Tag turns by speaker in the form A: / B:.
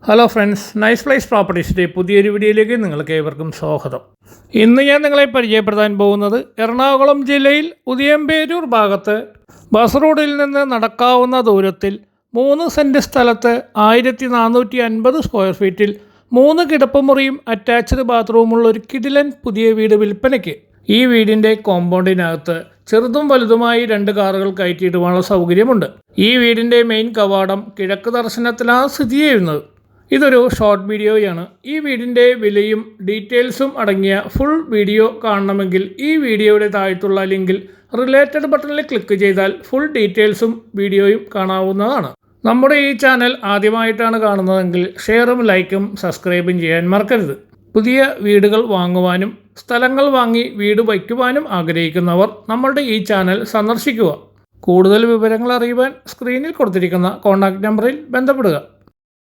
A: Hello friends, nice place പ്രോപ്പർട്ടീസിൻ്റെ പുതിയൊരു വീഡിയോയിലേക്ക് നിങ്ങൾക്ക് ഏവർക്കും സ്വാഗതം. ഇന്ന് ഞാൻ നിങ്ങളെ പരിചയപ്പെടുത്താൻ പോകുന്നത് എറണാകുളം ജില്ലയിൽ ഉദിയംപേരൂർ ഭാഗത്ത് ബസ് റോഡിൽ നിന്ന് നടക്കാവുന്ന ദൂരത്തിൽ 3 സെൻറ്റ് സ്ഥലത്ത് 1450 സ്ക്വയർ ഫീറ്റിൽ 3 കിടപ്പുമുറിയും അറ്റാച്ച്ഡ് ബാത്റൂമുള്ള ഒരു കിടിലൻ പുതിയ വീട് വിൽപ്പനയ്ക്ക്. ഈ വീടിൻ്റെ കോമ്പൗണ്ടിനകത്ത് ചെറുതും വലുതുമായി 2 കാറുകൾ കയറ്റിയിടുവാനുള്ള സൗകര്യമുണ്ട്. ഈ വീടിൻ്റെ മെയിൻ കവാടം കിഴക്ക് ദർശനത്തിലാണ് സ്ഥിതി ചെയ്യുന്നത്. ഇതൊരു ഷോർട്ട് വീഡിയോയാണ്. ഈ വീടിൻ്റെ വിലയും ഡീറ്റെയിൽസും അടങ്ങിയ ഫുൾ വീഡിയോ കാണണമെങ്കിൽ ഈ വീഡിയോയുടെ താഴത്തുള്ള ലിങ്കിൽ റിലേറ്റഡ് ബട്ടണിൽ ക്ലിക്ക് ചെയ്താൽ ഫുൾ ഡീറ്റെയിൽസും വീഡിയോയും കാണാവുന്നതാണ്. നമ്മുടെ ഈ ചാനൽ ആദ്യമായിട്ടാണ് കാണുന്നതെങ്കിൽ ഷെയറും ലൈക്കും സബ്സ്ക്രൈബും ചെയ്യാൻ മറക്കരുത്. പുതിയ വീടുകൾ വാങ്ങുവാനും സ്ഥലങ്ങൾ വാങ്ങി വീട് വയ്ക്കുവാനും ആഗ്രഹിക്കുന്നവർ നമ്മളുടെ ഈ ചാനൽ സന്ദർശിക്കുക. കൂടുതൽ വിവരങ്ങൾ അറിയുവാൻ സ്ക്രീനിൽ കൊടുത്തിരിക്കുന്ന കോൺടാക്റ്റ് നമ്പറിൽ ബന്ധപ്പെടുക.